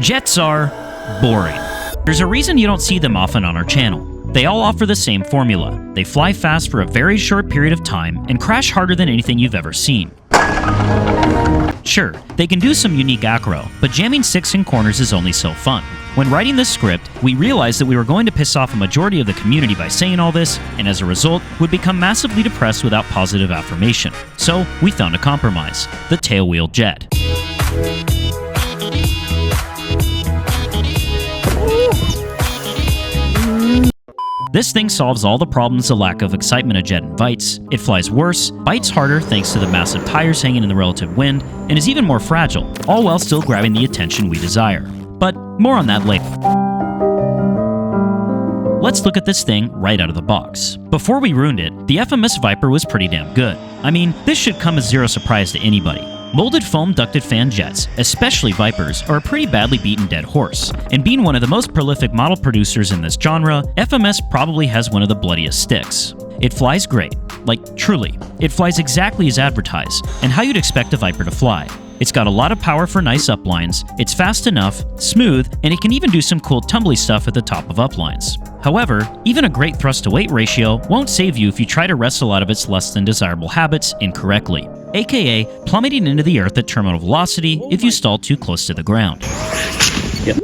Jets are boring. There's a reason you don't see them often on our channel. They all offer the same formula. They fly fast for a very short period of time and crash harder than anything you've ever seen. Sure, they can do some unique acro, but jamming sticks in corners is only so fun. When writing this script, we realized that we were going to piss off a majority of the community by saying all this, and as a result, would become massively depressed without positive affirmation. So, we found a compromise: the tailwheel jet. This thing solves all the problems the lack of excitement a jet invites. It flies worse, bites harder thanks to the massive tires hanging in the relative wind, and is even more fragile, all while still grabbing the attention we desire. But more on that later. Let's look at this thing right out of the box. Before we ruined it, the FMS Viper was pretty damn good. I mean, this should come as zero surprise to anybody. Molded foam ducted fan jets, especially Vipers, are a pretty badly beaten dead horse, and being one of the most prolific model producers in this genre, FMS probably has one of the bloodiest sticks. It flies great, like truly. It flies exactly as advertised, and how you'd expect a Viper to fly. It's got a lot of power for nice uplines, it's fast enough, smooth, and it can even do some cool tumbly stuff at the top of uplines. However, even a great thrust-to-weight ratio won't save you if you try to wrestle out of its less than desirable habits incorrectly, aka plummeting into the earth at terminal velocity if you stall too close to the ground. Yep.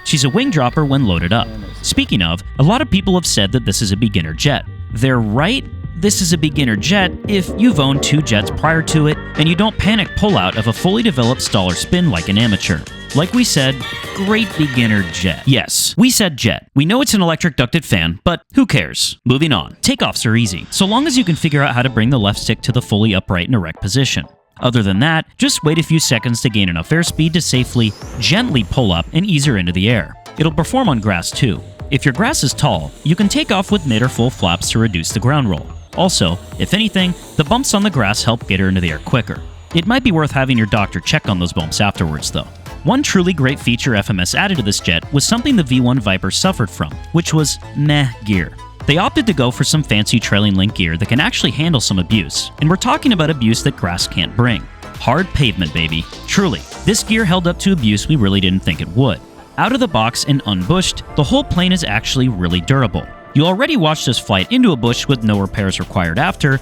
She's a wing dropper when loaded up. Speaking of, a lot of people have said that this is a beginner jet. They're right. This is a beginner jet if you've owned 2 jets prior to it and you don't panic pull out of a fully developed stall or spin like an amateur. Like we said, great beginner jet. Yes, we said jet. We know it's an electric ducted fan, but who cares? Moving on. Takeoffs are easy, so long as you can figure out how to bring the left stick to the fully upright and erect position. Other than that, just wait a few seconds to gain enough airspeed to safely, gently pull up and ease her into the air. It'll perform on grass too. If your grass is tall, you can take off with mid or full flaps to reduce the ground roll. Also, if anything, the bumps on the grass help get her into the air quicker. It might be worth having your doctor check on those bumps afterwards though. One truly great feature FMS added to this jet was something the V1 Viper suffered from, which was meh gear. They opted to go for some fancy trailing link gear that can actually handle some abuse, and we're talking about abuse that grass can't bring. Hard pavement, baby. Truly, this gear held up to abuse we really didn't think it would. Out of the box and unbushed, the whole plane is actually really durable. You already watched us fly it into a bush with no repairs required after,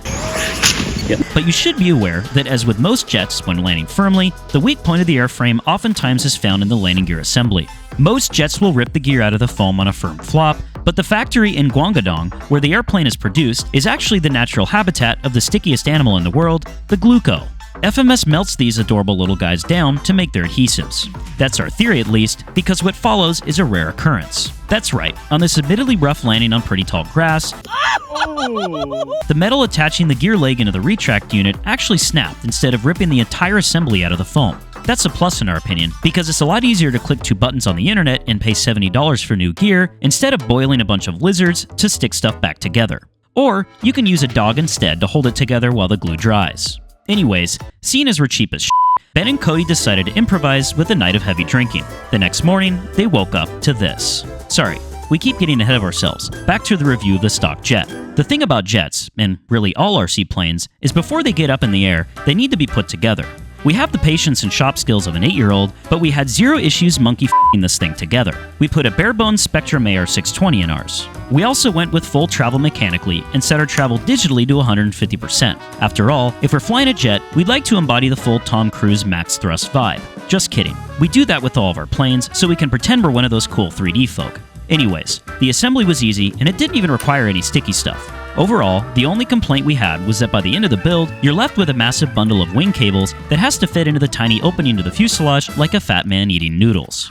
but you should be aware that as with most jets when landing firmly, the weak point of the airframe oftentimes is found in the landing gear assembly. Most jets will rip the gear out of the foam on a firm flop, but the factory in Guangdong, where the airplane is produced, is actually the natural habitat of the stickiest animal in the world, the gluco. FMS melts these adorable little guys down to make their adhesives. That's our theory at least, because what follows is a rare occurrence. That's right, on this admittedly rough landing on pretty tall grass, the metal attaching the gear leg into the retract unit actually snapped instead of ripping the entire assembly out of the foam. That's a plus in our opinion, because it's a lot easier to click 2 buttons on the internet and pay $70 for new gear instead of boiling a bunch of lizards to stick stuff back together. Or you can use a dog instead to hold it together while the glue dries. Anyways, seeing as we're cheap as Ben and Cody decided to improvise with a night of heavy drinking. The next morning, they woke up to this. Sorry, we keep getting ahead of ourselves. Back to the review of the stock jet. The thing about jets, and really all RC planes, is before they get up in the air, they need to be put together. We have the patience and shop skills of an 8-year-old, but we had zero issues monkey f***ing this thing together. We put a bare-bones Spectrum AR620 in ours. We also went with full travel mechanically and set our travel digitally to 150%. After all, if we're flying a jet, we'd like to embody the full Tom Cruise max thrust vibe. Just kidding. We do that with all of our planes, so we can pretend we're one of those cool 3D folk. Anyways, the assembly was easy, and it didn't even require any sticky stuff. Overall, the only complaint we had was that by the end of the build, you're left with a massive bundle of wing cables that has to fit into the tiny opening to the fuselage like a fat man eating noodles.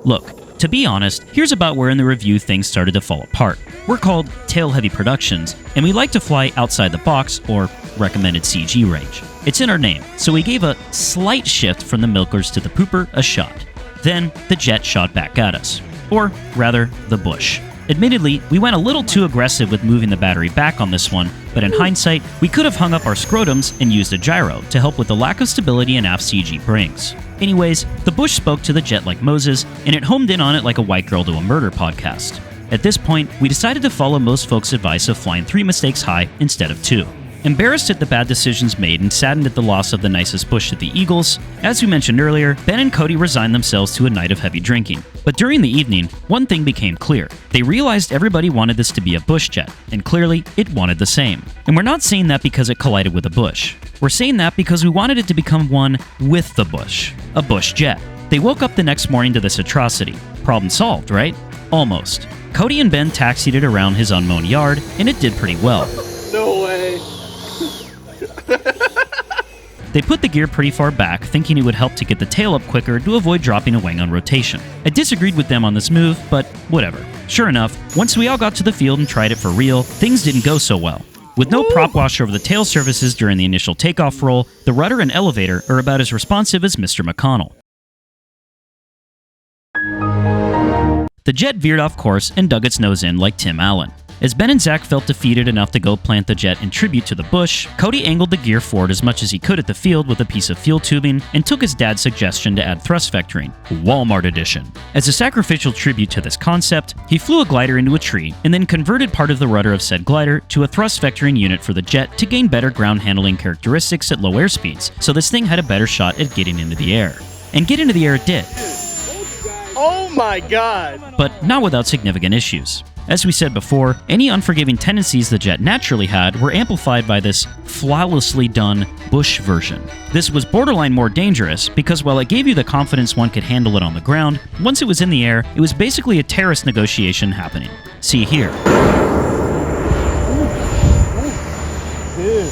Look, to be honest, here's about where in the review things started to fall apart. We're called Tail Heavy Productions, and we like to fly outside the box, or recommended CG range. It's in our name, so we gave a slight shift from the milkers to the pooper a shot. Then, the jet shot back at us. Or, rather, the bush. Admittedly, we went a little too aggressive with moving the battery back on this one, but in hindsight, we could have hung up our scrotums and used a gyro to help with the lack of stability an aft CG brings. Anyways, the bush spoke to the jet like Moses, and it homed in on it like a white girl to a murder podcast. At this point, we decided to follow most folks' advice of flying 3 mistakes high instead of 2. Embarrassed at the bad decisions made and saddened at the loss of the nicest bush to the Eagles, as we mentioned earlier, Ben and Cody resigned themselves to a night of heavy drinking. But during the evening, one thing became clear. They realized everybody wanted this to be a bush jet, and clearly, it wanted the same. And we're not saying that because it collided with a bush. We're saying that because we wanted it to become one with the bush. A bush jet. They woke up the next morning to this atrocity. Problem solved, right? Almost. Cody and Ben taxied it around his unmown yard, and it did pretty well. No way. They put the gear pretty far back, thinking it would help to get the tail up quicker to avoid dropping a wing on rotation. I disagreed with them on this move, but whatever. Sure enough, once we all got to the field and tried it for real, things didn't go so well. With no prop washer over the tail surfaces during the initial takeoff roll, the rudder and elevator are about as responsive as Mr. McConnell. The jet veered off course and dug its nose in like Tim Allen. As Ben and Zach felt defeated enough to go plant the jet in tribute to the bush, Cody angled the gear forward as much as he could at the field with a piece of fuel tubing and took his dad's suggestion to add thrust vectoring, Walmart edition. As a sacrificial tribute to this concept, he flew a glider into a tree and then converted part of the rudder of said glider to a thrust vectoring unit for the jet to gain better ground handling characteristics at low airspeeds, so this thing had a better shot at getting into the air. And get into the air it did. Oh my god! But not without significant issues. As we said before, any unforgiving tendencies the jet naturally had were amplified by this flawlessly done bush version. This was borderline more dangerous because while it gave you the confidence one could handle it on the ground, once it was in the air, it was basically a terrorist negotiation happening. See here. Dude.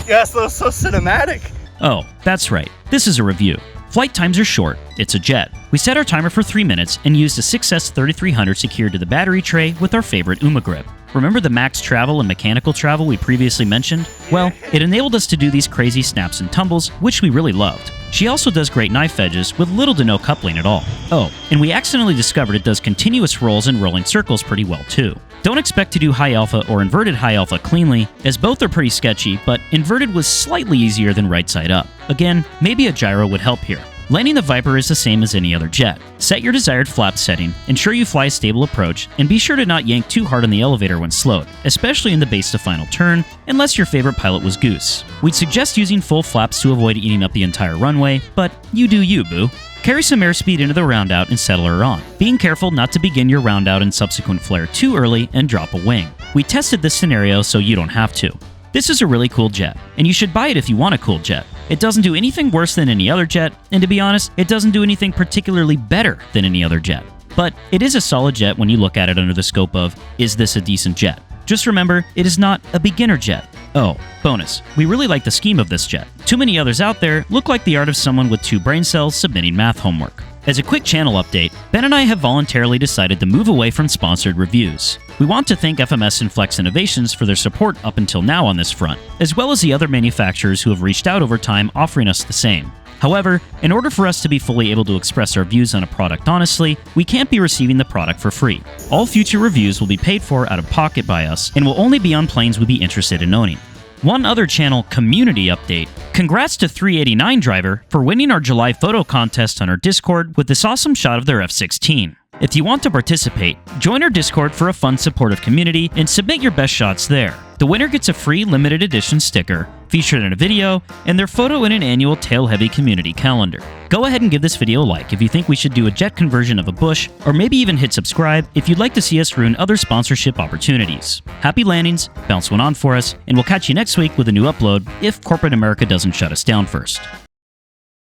Yes, that was so cinematic. Oh, that's right. This is a review. Flight times are short. It's a jet. We set our timer for 3 minutes and used a 6S3300 secured to the battery tray with our favorite UMA grip. Remember the max travel and mechanical travel we previously mentioned? Well, it enabled us to do these crazy snaps and tumbles, which we really loved. She also does great knife edges with little to no coupling at all. Oh, and we accidentally discovered it does continuous rolls and rolling circles pretty well too. Don't expect to do high alpha or inverted high alpha cleanly, as both are pretty sketchy, but inverted was slightly easier than right side up. Again, maybe a gyro would help here. Landing the Viper is the same as any other jet. Set your desired flap setting, ensure you fly a stable approach, and be sure to not yank too hard on the elevator when slowed, especially in the base to final turn, unless your favorite pilot was Goose. We'd suggest using full flaps to avoid eating up the entire runway, but you do you, boo. Carry some airspeed into the roundout and settle her on, being careful not to begin your roundout and subsequent flare too early and drop a wing. We tested this scenario so you don't have to. This is a really cool jet, and you should buy it if you want a cool jet. It doesn't do anything worse than any other jet, and to be honest, it doesn't do anything particularly better than any other jet. But it is a solid jet when you look at it under the scope of, is this a decent jet? Just remember, it is not a beginner jet. Oh, bonus, we really like the scheme of this jet. Too many others out there look like the art of someone with 2 brain cells submitting math homework. As a quick channel update, Ben and I have voluntarily decided to move away from sponsored reviews. We want to thank FMS and Flex Innovations for their support up until now on this front, as well as the other manufacturers who have reached out over time offering us the same. However, in order for us to be fully able to express our views on a product honestly, we can't be receiving the product for free. All future reviews will be paid for out of pocket by us and will only be on planes we'd be interested in owning. One other channel community update. Congrats to 389 Driver for winning our July photo contest on our Discord with this awesome shot of their F-16. If you want to participate, join our Discord for a fun, supportive community and submit your best shots there. The winner gets a free limited edition sticker, featured in a video, and their photo in an annual tail-heavy community calendar. Go ahead and give this video a like if you think we should do a jet conversion of a Bush, or maybe even hit subscribe if you'd like to see us ruin other sponsorship opportunities. Happy landings, bounce one on for us, and we'll catch you next week with a new upload if corporate America doesn't shut us down first.